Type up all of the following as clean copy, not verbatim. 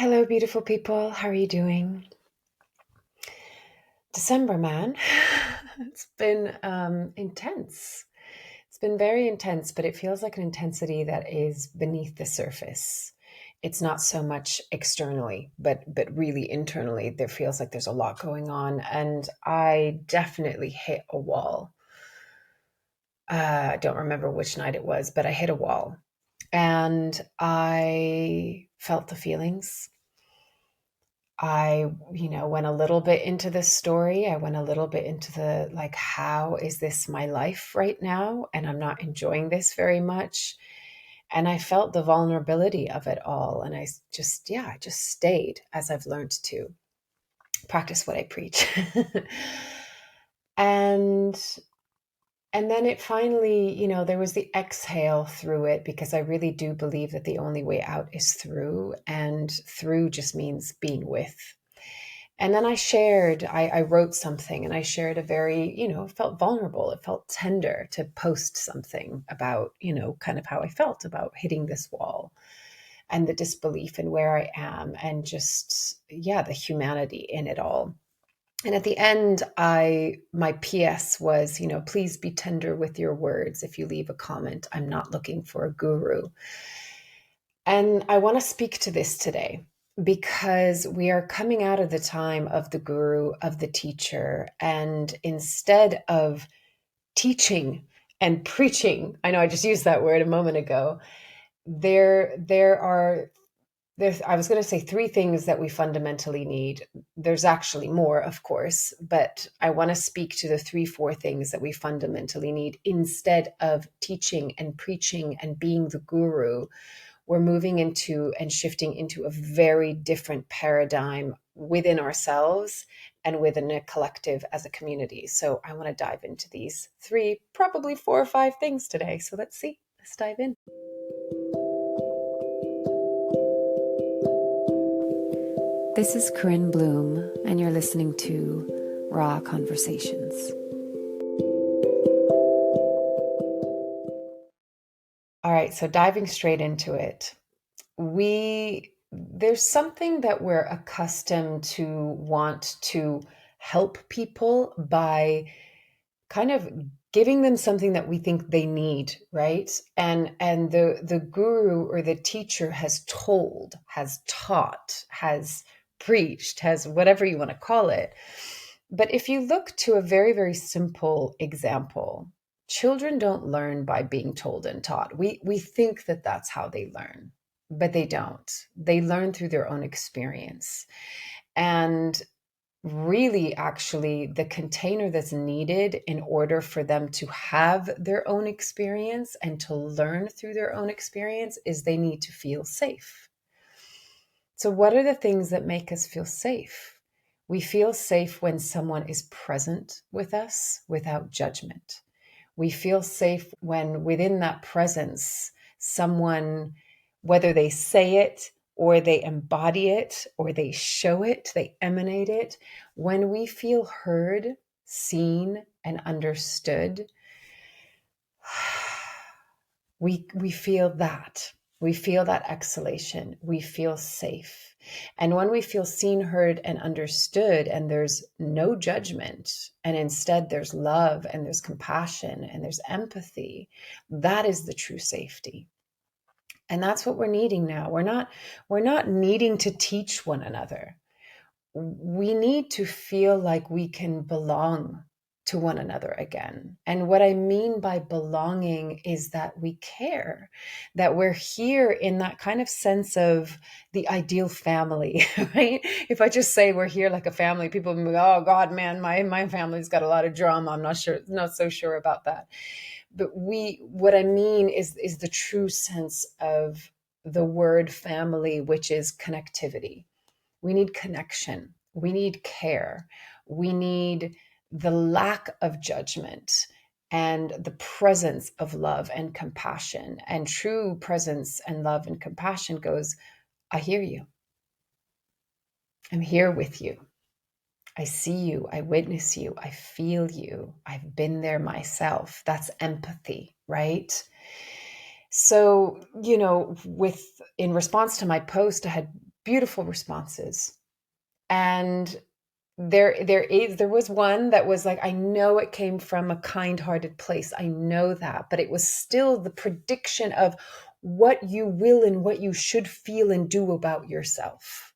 Hello, beautiful people. How are you doing? December, man. It's been intense. It's been very intense, but it feels like an intensity that is beneath the surface. It's not so much externally, but really internally. There feels like there's a lot going on, and I definitely hit a wall. I don't remember which night it was, but I hit a wall, and I felt the feelings. I went a little bit into the story. I went a little bit into the like, how is this my life right now? And I'm not enjoying this very much. And I felt the vulnerability of it all. And I just stayed as I've learned to practice what I preach. and and then it finally, there was the exhale through it because I really do believe that the only way out is through. And through just means being with. And then I wrote something and I shared a very, it felt vulnerable. It felt tender to post something about, kind of how I felt about hitting this wall and the disbelief in where I am and just, yeah, the humanity in it all. And at the end, my PS was, please be tender with your words. If you leave a comment, I'm not looking for a guru. And I want to speak to this today because we are coming out of the time of the guru, of the teacher. And instead of teaching and preaching, I know I just used that word a moment ago, there are I was going to say three things that we fundamentally need. There's actually more, of course, but I want to speak to the three, four things that we fundamentally need instead of teaching and preaching and being the guru. We're moving into and shifting into a very different paradigm within ourselves and within a collective as a community. So I want to dive into these three, probably four or five things today. So let's see. Let's dive in. This is Corinne Bloom, and you're listening to Raw Conversations. All right, so diving straight into it. There's something that we're accustomed to want to help people by kind of giving them something that we think they need, right? And the guru or the teacher has told, has taught, has preached, has whatever you want to call it. But if you look to a very, very simple example, children don't learn by being told and taught. We think that that's how they learn, but they don't. They learn through their own experience. And really, actually, the container that's needed in order for them to have their own experience and to learn through their own experience is they need to feel safe. So, what are the things that make us feel safe? We feel safe when someone is present with us without judgment. We feel safe when within that presence, someone, whether they say it or they embody it or they show it, they emanate it, when we feel heard, seen, and understood, we feel that. We feel that exhalation. We feel safe. And when we feel seen, heard, and understood, and there's no judgment, and instead there's love and there's compassion and there's empathy, that is the true safety. And that's what we're needing now. We're not needing to teach one another. We need to feel like we can belong to one another again. And what I mean by belonging is that we care, that we're here in that kind of sense of the ideal family, right? If I just say we're here like a family, people will go, oh God, man, my family's got a lot of drama. I'm not so sure about that. But what I mean is the true sense of the word family, which is connectivity. We need connection. We need care. We need the lack of judgment and the presence of love and compassion. And true presence and love and compassion goes, I hear you. I'm here with you. I see you. I witness you. I feel you. I've been there myself. That's empathy, right? So, in response to my post, I had beautiful responses. And there was one that was like, I know it came from a kind-hearted place. I know that, but it was still the prediction of what you will and what you should feel and do about yourself.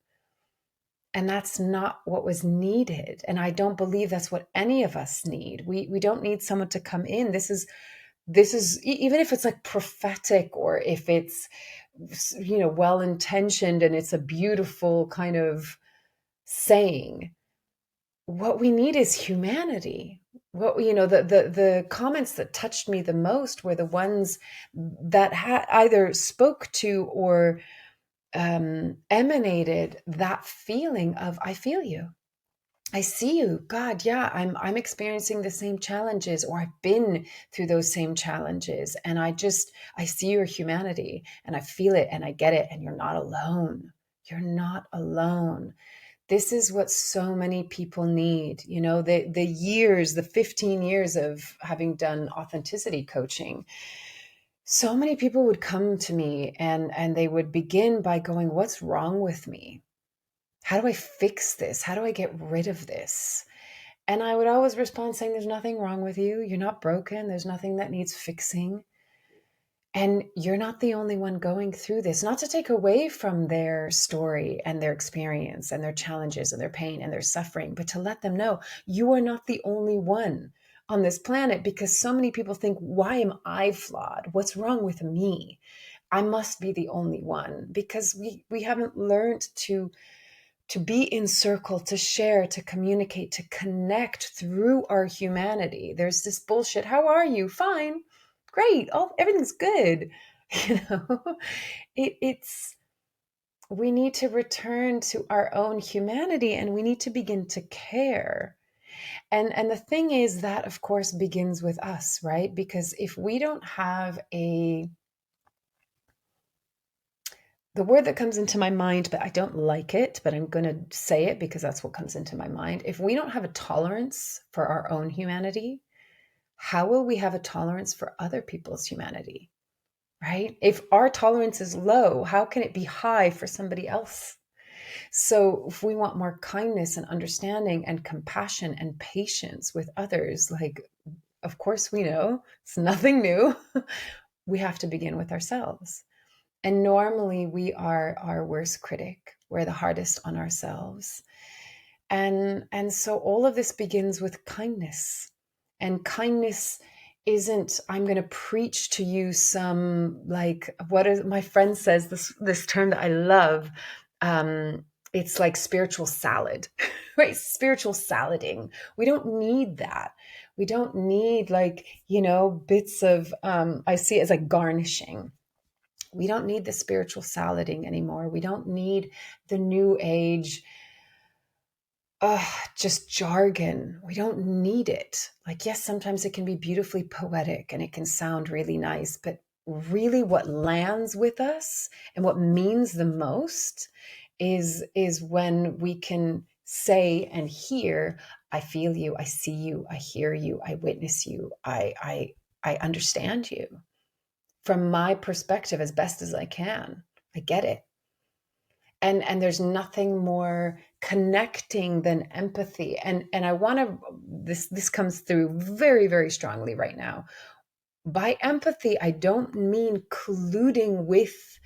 And that's not what was needed. And I don't believe that's what any of us need. We don't need someone to come in. Even if it's like prophetic, or if it's, well intentioned and it's a beautiful kind of saying, what we need is humanity. The comments that touched me the most were the ones that either spoke to or emanated that feeling of, I feel you. I see you. God, yeah, I'm experiencing the same challenges, or I've been through those same challenges. And I see your humanity, and I feel it, and I get it. And you're not alone. You're not alone. This is what so many people need. The 15 years of having done authenticity coaching, so many people would come to me and they would begin by going, what's wrong with me? How do I fix this? How do I get rid of this? And I would always respond saying, there's nothing wrong with you. You're not broken. There's nothing that needs fixing. And you're not the only one going through this. Not to take away from their story and their experience and their challenges and their pain and their suffering, but to let them know you are not the only one on this planet, because so many people think, why am I flawed? What's wrong with me? I must be the only one, because we haven't learned to be in circle, to share, to communicate, to connect through our humanity. There's this bullshit. How are you? Fine. Great. Oh, everything's good. You know, it's, we need to return to our own humanity, and we need to begin to care. And the thing is that, of course, begins with us, right? Because if we don't have the word that comes into my mind, but I don't like it, but I'm going to say it because that's what comes into my mind. If we don't have a tolerance for our own humanity, how will we have a tolerance for other people's humanity, right? If our tolerance is low, how can it be high for somebody else? So if we want more kindness and understanding and compassion and patience with others, like, of course we know it's nothing new. We have to begin with ourselves. And normally we are our worst critic. We're the hardest on ourselves. And so all of this begins with kindness. And kindness isn't, I'm going to preach to you some, like, what is, my friend says this term that I love. It's like spiritual salad, right? Spiritual salading. We don't need that. We don't need, like, bits of, I see it as like garnishing. We don't need the spiritual salading anymore. We don't need the new age, just jargon. We don't need it. Like, yes, sometimes it can be beautifully poetic and it can sound really nice, but really what lands with us and what means the most is when we can say and hear, I feel you, I see you, I hear you, I witness you, I understand you from my perspective as best as I can. I get it. And there's nothing more connecting than empathy. And I want to, this comes through very, very strongly right now. By empathy, I don't mean colluding with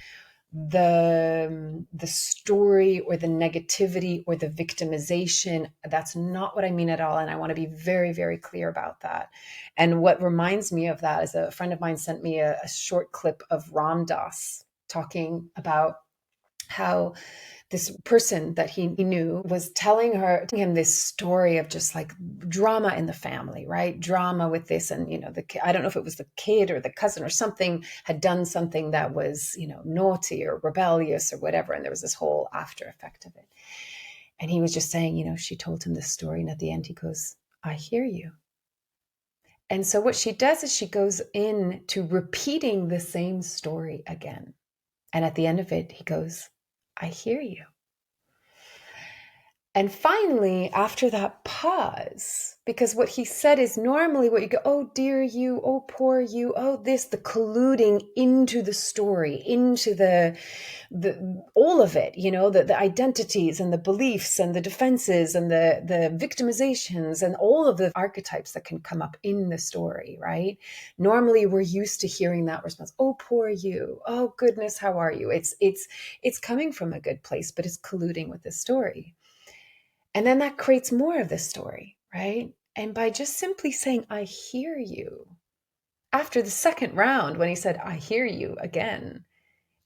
the story or the negativity or the victimization. That's not what I mean at all. And I want to be very, very clear about that. And what reminds me of that is a friend of mine sent me a short clip of Ram Dass talking about how this person that he knew was telling him this story of just like drama in the family, right? Drama with this. And, I don't know if it was the kid or the cousin or something had done something that was, naughty or rebellious or whatever. And there was this whole after effect of it. And he was just saying, she told him this story. And at the end, he goes, I hear you. And so what she does is she goes in to repeating the same story again. And at the end of it, he goes, I hear you. And finally, after that pause, because what he said is normally what you go, oh dear you, oh poor you, oh this, the colluding into the story, into the all of it, the identities and the beliefs and the defenses and the victimizations and all of the archetypes that can come up in the story, right? Normally we're used to hearing that response, oh poor you, oh goodness, how are you? It's coming from a good place, but it's colluding with the story. And then that creates more of the story, right? And by just simply saying, I hear you, after the second round, when he said, I hear you again,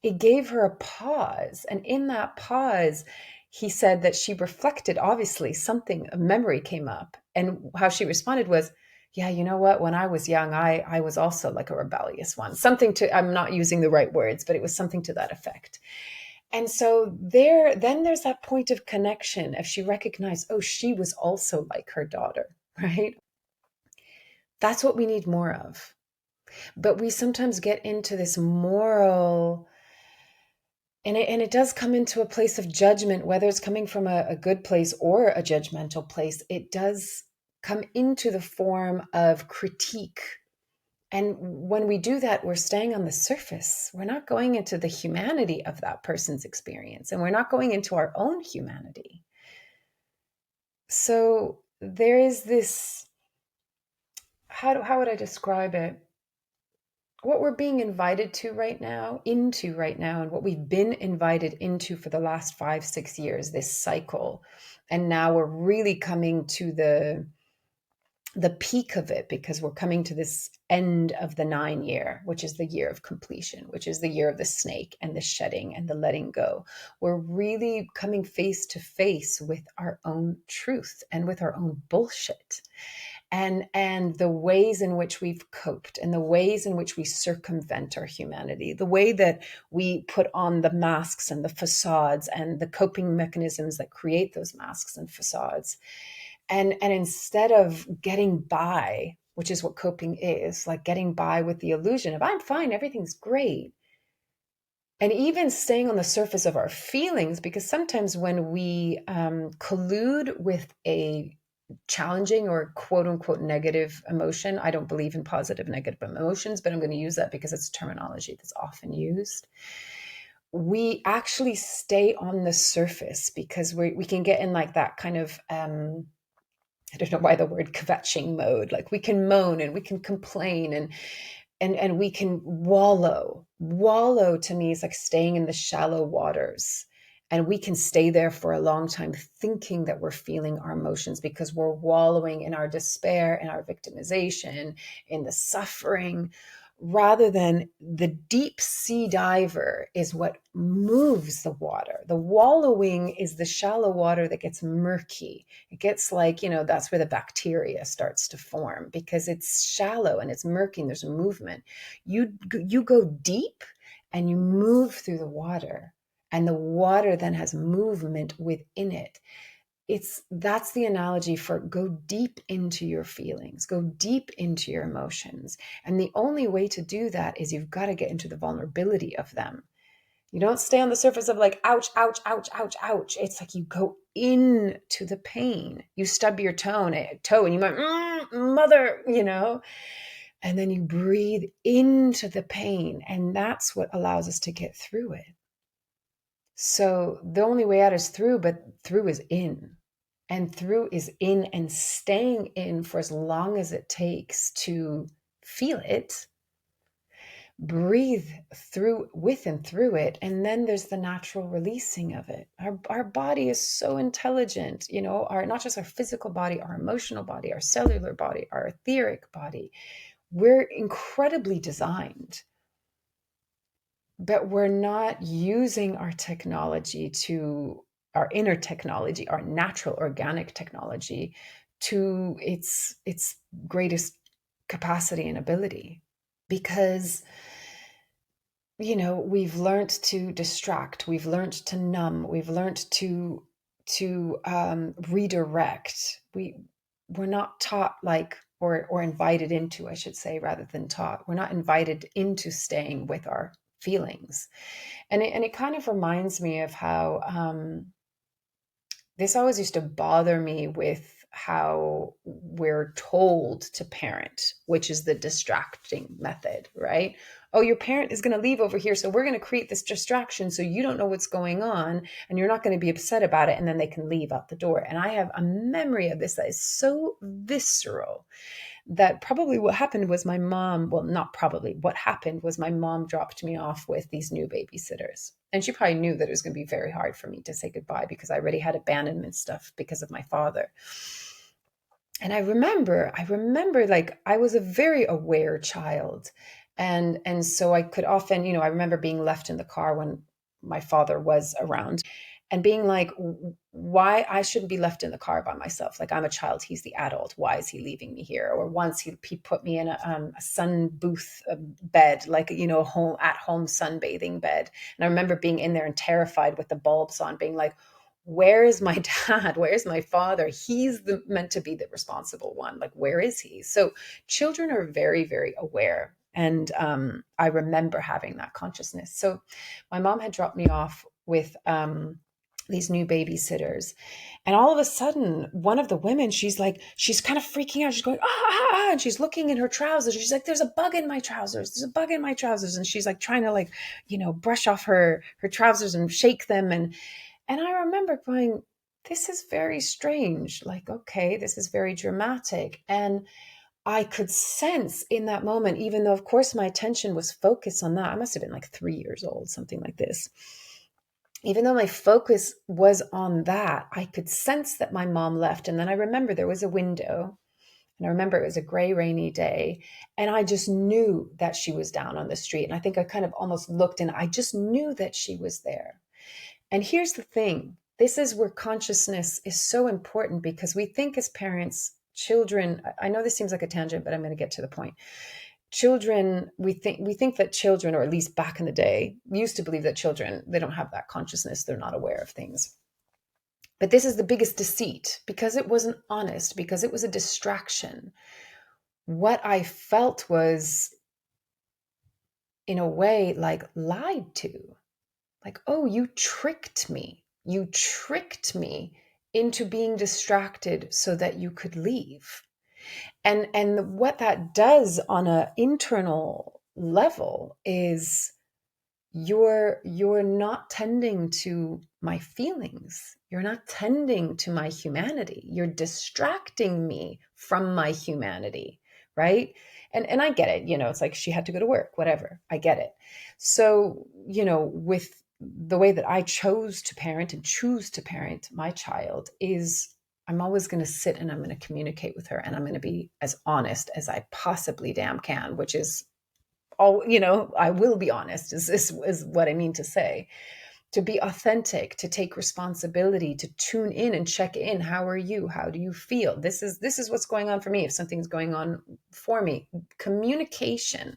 it gave her a pause. And in that pause, he said that she reflected, obviously, something, a memory came up. And how she responded was, yeah, you know what? When I was young, I was also like a rebellious one. Something to, I'm not using the right words, but it was something to that effect. And so then there's that point of connection. If she recognized, oh, she was also like her daughter, right? That's what we need more of. But we sometimes get into this moral, and it does come into a place of judgment, whether it's coming from a good place or a judgmental place. It does come into the form of critique. And when we do that, we're staying on the surface. We're not going into the humanity of that person's experience, and we're not going into our own humanity. So there is this, how would I describe it? What we're being invited to into right now, and what we've been invited into for the last 5-6 years, this cycle. And now we're really coming to the peak of it, because we're coming to this end of the 9 year, which is the year of completion, which is the year of the snake and the shedding and the letting go. We're really coming face to face with our own truth and with our own bullshit. And the ways in which we've coped, and the ways in which we circumvent our humanity, the way that we put on the masks and the facades and the coping mechanisms that create those masks and facades. And instead of getting by, which is what coping is, like getting by with the illusion of I'm fine, everything's great, and even staying on the surface of our feelings, because sometimes when we collude with a challenging or quote unquote negative emotion, I don't believe in positive negative emotions, but I'm going to use that because it's terminology that's often used. We actually stay on the surface because we can get in like that kind of I don't know why the word kvetching mode. Like we can moan and we can complain and we can wallow. Wallow to me is like staying in the shallow waters. And we can stay there for a long time thinking that we're feeling our emotions because we're wallowing in our despair, in our victimization, in the suffering, rather than the deep sea diver is what moves the water. The wallowing is the shallow water that gets murky. It gets like, that's where the bacteria starts to form because it's shallow and it's murky and there's a movement. You go deep and you move through the water, and the water then has movement within it. That's the analogy for go deep into your feelings, go deep into your emotions. And the only way to do that is you've got to get into the vulnerability of them. You don't stay on the surface of like, ouch, ouch, ouch, ouch, ouch. It's like you go into the pain. You stub your toe and you might, mother, and then you breathe into the pain. And that's what allows us to get through it. So the only way out is through, but through is in. And through is in and staying in for as long as it takes to feel it, breathe through with and through it. And then there's the natural releasing of it. Our body is so intelligent, not just our physical body, our emotional body, our cellular body, our etheric body. We're incredibly designed, but we're not using our technology our inner technology, our natural organic technology to its greatest capacity and ability, because we've learned to distract, we've learned to numb, we've learned to redirect. We're not taught or invited into, I should say, rather than taught. We're not invited into staying with our feelings. And it kind of reminds me of how this always used to bother me with how we're told to parent, which is the distracting method, right? Oh, your parent is going to leave over here, so we're going to create this distraction so you don't know what's going on and you're not going to be upset about it, and then they can leave out the door. And I have a memory of this that is so visceral that probably what happened was my mom, well, not probably, what happened was my mom dropped me off with these new babysitters. And she probably knew that it was going to be very hard for me to say goodbye because I already had abandonment stuff because of my father. And I remember like I was a very aware child. And so I could often, I remember being left in the car when my father was around and being like, why I shouldn't be left in the car by myself. Like, I'm a child, he's the adult. Why is he leaving me here? Or once he put me in a sun booth bed, like, home at home sunbathing bed. And I remember being in there and terrified with the bulbs on, being like, where is my dad? Where's my father? He's meant to be the responsible one. Like, where is he? So children are very, very aware. And I remember having that consciousness. So my mom had dropped me off with these new babysitters. And all of a sudden, one of the women, she's kind of freaking out. She's going, and she's looking in her trousers. She's like, there's a bug in my trousers. There's a bug in my trousers. And she's like trying to brush off her trousers and shake them. And I remember going, this is very strange. Like, okay, this is very dramatic. And I could sense in that moment, even though, of course, my attention was focused on that. I must have been like 3 years old, something like this. Even though my focus was on that, I could sense that my mom left. And then I remember there was a window. And I remember it was a gray, rainy day. And I just knew that she was down on the street. And I think I kind of almost looked and I just knew that she was there. And here's the thing. This is where consciousness is so important, because we think as parents, children, I know this seems like a tangent, but I'm going to get to the point. Children, we think that children, or at least back in the day, used to believe that children, they don't have that consciousness. They're not aware of things. But this is the biggest deceit, because it wasn't honest, because it was a distraction. What I felt was, in a way, like lied to. Like, oh, you tricked me. You tricked me into being distracted so that you could leave. And what that does on an internal level is you're not tending to my feelings. You're not tending to my humanity. You're distracting me from my humanity, right? And I get it, it's like she had to go to work, whatever. I get it. So, with the way that I chose to parent and choose to parent my child is I'm always going to sit and I'm going to communicate with her, and I'm going to be as honest as I possibly damn can, which is all, I will be honest is what I mean to say. To be authentic, to take responsibility, to tune in and check in. How are you? How do you feel? This is what's going on for me. If something's going on for me, communication,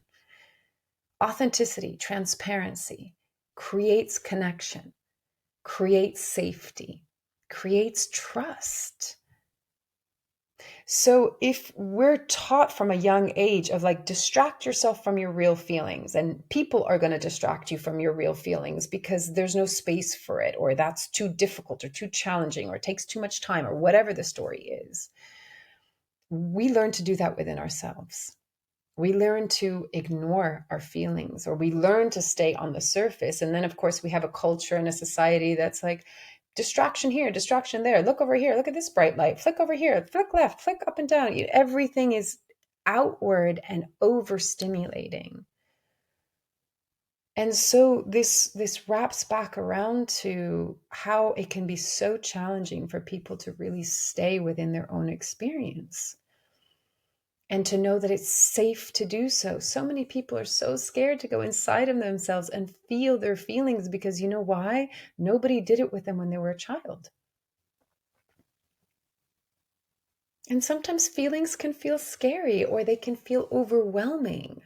authenticity, transparency creates connection, creates safety, creates trust. So if we're taught from a young age of like, distract yourself from your real feelings, and people are going to distract you from your real feelings because there's no space for it, or that's too difficult or too challenging, or it takes too much time, or whatever the story is, we learn to do that within ourselves. We learn to ignore our feelings, or we learn to stay on the surface. And then, of course, we have a culture and a society that's like, distraction here, distraction there. Look over here. Look at this bright light. Flick over here. Flick left. Flick up and down. Everything is outward and overstimulating. And so this wraps back around to how it can be so challenging for people to really stay within their own experience, and to know that it's safe to do so. So many people are so scared to go inside of themselves and feel their feelings, because you know why? Nobody did it with them when they were a child. And sometimes feelings can feel scary, or they can feel overwhelming.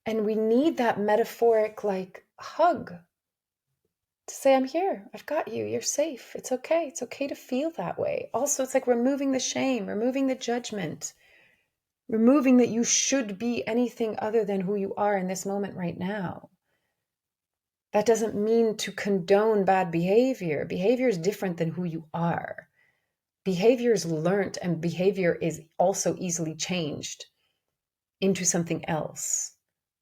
And we need that metaphoric like hug to say, I'm here. I've got you. You're safe. It's okay. It's okay to feel that way. Also, it's like removing the shame, removing the judgment, removing that you should be anything other than who you are in this moment right now. That doesn't mean to condone bad behavior. Behavior is different than who you are. Behavior is learned, and behavior is also easily changed into something else.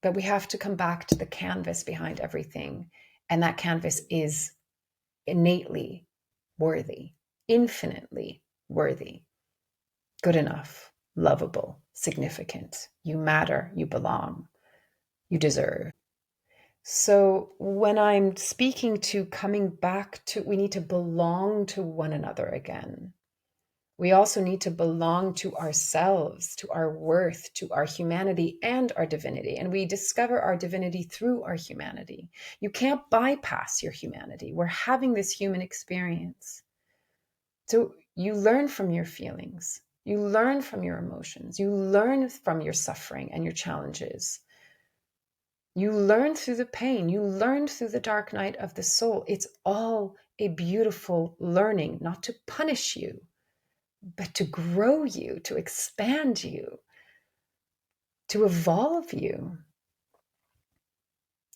But we have to come back to the canvas behind everything. And that canvas is innately worthy, infinitely worthy, good enough, lovable, significant. You matter, you belong, you deserve. So when I'm speaking to coming back to, we need to belong to one another again. We also need to belong to ourselves, to our worth, to our humanity and our divinity. And we discover our divinity through our humanity. You can't bypass your humanity. We're having this human experience. So you learn from your feelings. You learn from your emotions. You learn from your suffering and your challenges. You learn through the pain. You learn through the dark night of the soul. It's all a beautiful learning, not to punish you, but to grow you, to expand you, to evolve you.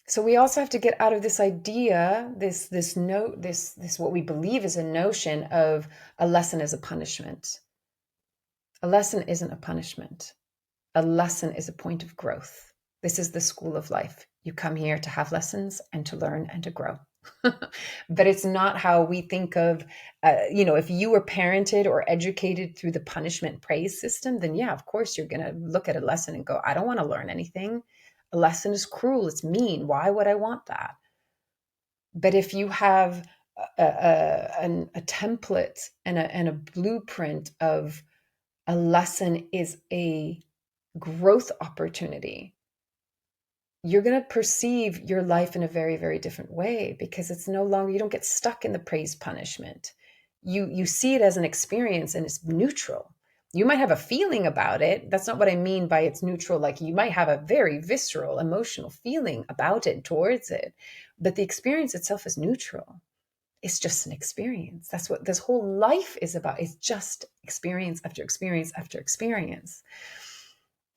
So we also have to get out of this idea, this what we believe is a notion of a lesson as a punishment. A lesson isn't a punishment. A lesson is a point of growth. This is the school of life. You come here to have lessons and to learn and to grow. But it's not how we think of, if you were parented or educated through the punishment praise system, then yeah, of course, you're going to look at a lesson and go, I don't want to learn anything. A lesson is cruel. It's mean. Why would I want that? But if you have a template and a blueprint of a lesson is a growth opportunity, you're going to perceive your life in a very, very different way, because it's no longer, you don't get stuck in the praise punishment. You see it as an experience, and it's neutral. You might have a feeling about it. That's not what I mean by it's neutral. Like, you might have a very visceral emotional feeling about it, towards it, but the experience itself is neutral. It's just an experience. That's what this whole life is about. It's just experience after experience after experience.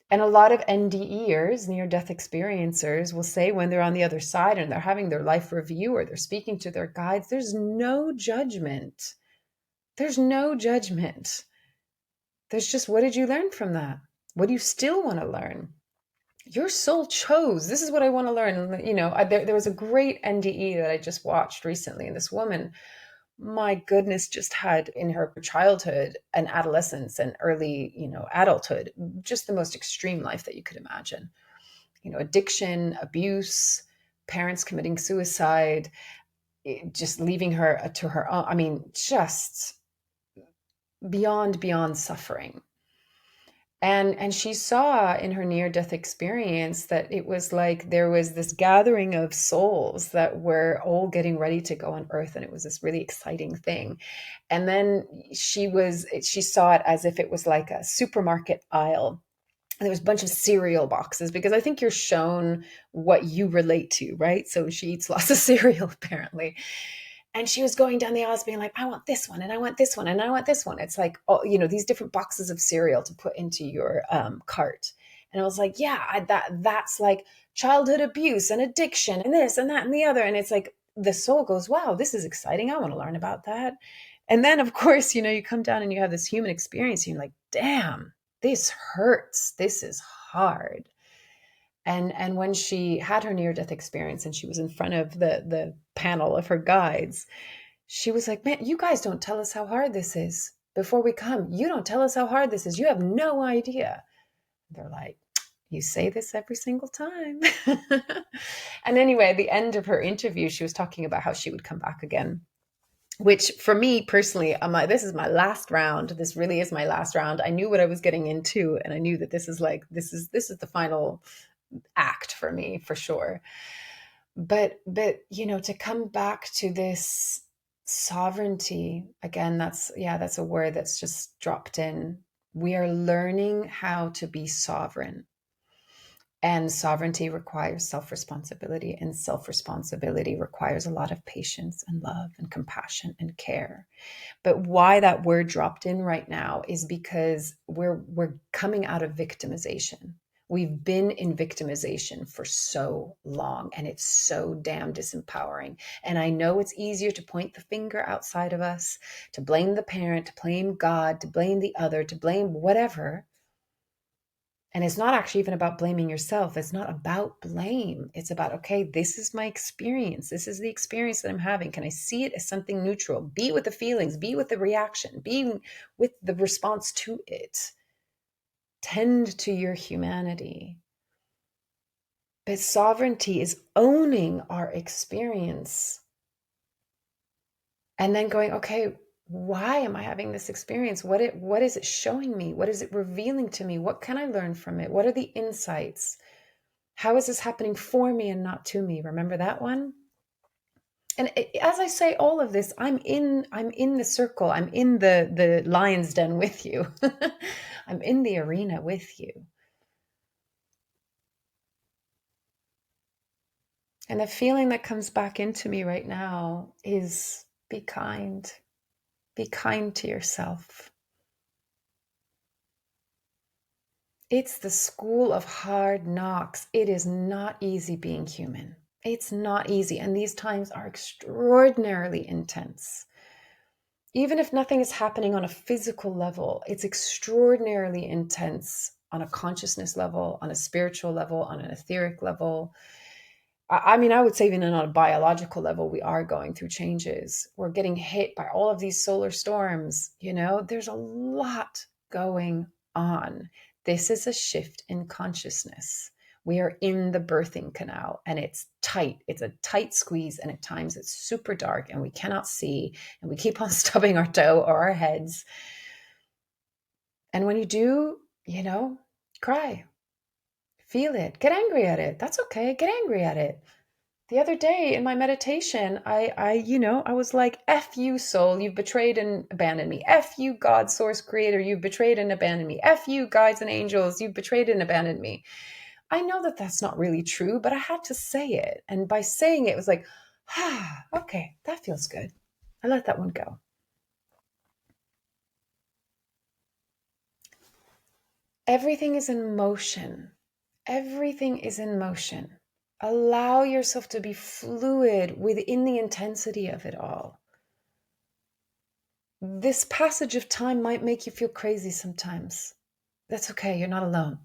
And a lot of NDEers, near-death experiencers, will say when they're on the other side and they're having their life review or they're speaking to their guides, there's no judgment. There's no judgment. There's just, what did you learn from that? What do you still want to learn? Your soul chose, this is what I want to learn. There was a great NDE that I just watched recently, and this woman, my goodness, just had in her childhood and adolescence and early, adulthood, just the most extreme life that you could imagine. Addiction, abuse, parents committing suicide, just leaving her to her own. I mean, just beyond suffering. And she saw in her near-death experience that it was like there was this gathering of souls that were all getting ready to go on earth, and it was this really exciting thing. And then she saw it as if it was like a supermarket aisle. And there was a bunch of cereal boxes, because I think you're shown what you relate to, right? So she eats lots of cereal, apparently. And she was going down the aisles being like, I want this one, and I want this one, and I want this one. It's like, these different boxes of cereal to put into your cart. And I was like, yeah, that's like childhood abuse and addiction and this and that and the other. And it's like, the soul goes, wow, this is exciting. I want to learn about that. And then, of course, you come down and you have this human experience. And you're like, damn, this hurts. This is hard. And when she had her near-death experience and she was in front of the panel of her guides, she was like, man, you guys don't tell us how hard this is. Before we come, you don't tell us how hard this is. You have no idea. They're like, you say this every single time. And anyway, at the end of her interview, she was talking about how she would come back again, which for me personally, this is my last round. This really is my last round. I knew what I was getting into, and I knew that this is the final act for me, for sure. But to come back to this sovereignty again, that's a word that's just dropped in. We are learning how to be sovereign, and sovereignty requires self-responsibility, and self-responsibility requires a lot of patience and love and compassion and care. But why that word dropped in right now is because we're coming out of victimization. We've been in victimization for so long, and it's so damn disempowering. And I know it's easier to point the finger outside of us, to blame the parent, to blame God, to blame the other, to blame whatever. And it's not actually even about blaming yourself. It's not about blame. It's about, okay, this is my experience. This is the experience that I'm having. Can I see it as something neutral? Be with the feelings, be with the reaction, be with the response to it. Tend to your humanity. But sovereignty is owning our experience and then going, okay, why am I having this experience? What is it showing me? What is it revealing to me? What can I learn from it? What are the insights? How is this happening for me and not to me? Remember that one? And as I say all of this, I'm in the circle. I'm in the lion's den with you. I'm in the arena with you. And the feeling that comes back into me right now is be kind. Be kind to yourself. It's the school of hard knocks. It is not easy being human. It's not easy. And these times are extraordinarily intense. Even if nothing is happening on a physical level, it's extraordinarily intense on a consciousness level, on a spiritual level, on an etheric level. I mean, I would say even on a biological level, we are going through changes. We're getting hit by all of these solar storms. There's a lot going on. This is a shift in consciousness. We are in the birthing canal and it's tight. It's a tight squeeze. And at times it's super dark and we cannot see. And we keep on stubbing our toe or our heads. And when you do, cry, feel it, get angry at it. That's okay. Get angry at it. The other day in my meditation, I was like, F you, soul, you've betrayed and abandoned me. F you, God, source, creator, you've betrayed and abandoned me. F you, guides and angels, you've betrayed and abandoned me. I know that that's not really true, but I had to say it. And by saying it, it was like, okay, that feels good. I let that one go. Everything is in motion. Everything is in motion. Allow yourself to be fluid within the intensity of it all. This passage of time might make you feel crazy sometimes. That's okay. You're not alone.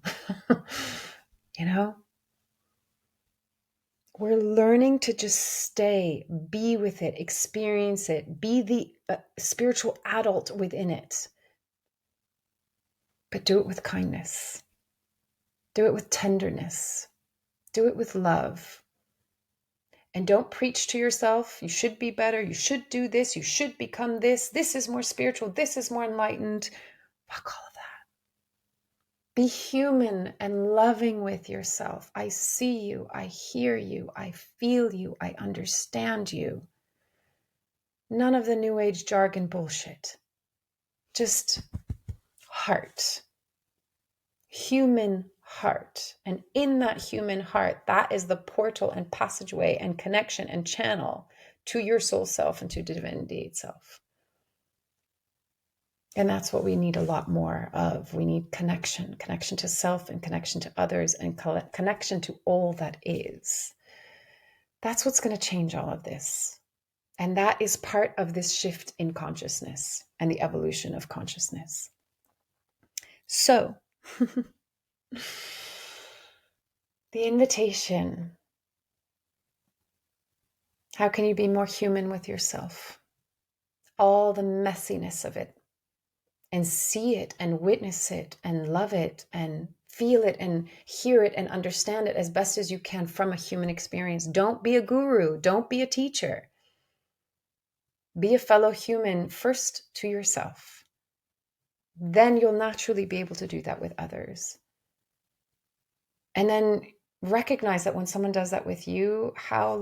We're learning to just stay, be with it, experience it, be the spiritual adult within it. But do it with kindness. Do it with tenderness. Do it with love. And don't preach to yourself. You should be better. You should do this. You should become this. This is more spiritual. This is more enlightened. Fuck all of that. Be human and loving with yourself. I see you. I hear you. I feel you. I understand you. None of the new age jargon bullshit. Just heart. Human heart. And in that human heart, that is the portal and passageway and connection and channel to your soul self and to divinity itself. And that's what we need a lot more of. We need connection to self and connection to others and connection to all that is. That's what's going to change all of this. And that is part of this shift in consciousness and the evolution of consciousness. So, the invitation. How can you be more human with yourself? All the messiness of it. And see it and witness it and love it and feel it and hear it and understand it as best as you can from a human experience. Don't be a guru. Don't be a teacher. Be a fellow human first to yourself. Then you'll naturally be able to do that with others. And then recognize that when someone does that with you, how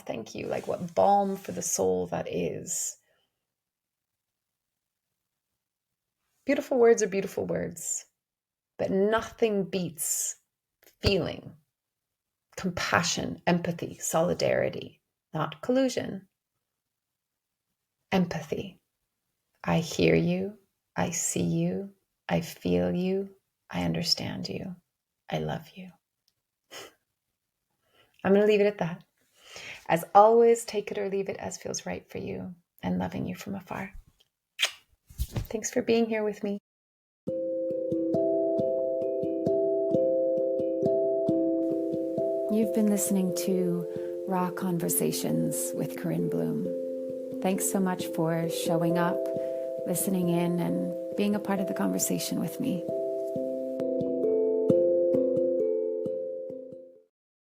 thank you, like what balm for the soul that is. Beautiful words are beautiful words, but nothing beats feeling, compassion, empathy, solidarity, not collusion. Empathy. I hear you. I see you. I feel you. I understand you. I love you. I'm going to leave it at that. As always, take it or leave it as feels right for you, and loving you from afar. Thanks for being here with me. You've been listening to Raw Conversations with Corinne Bloom. Thanks so much for showing up, listening in, and being a part of the conversation with me.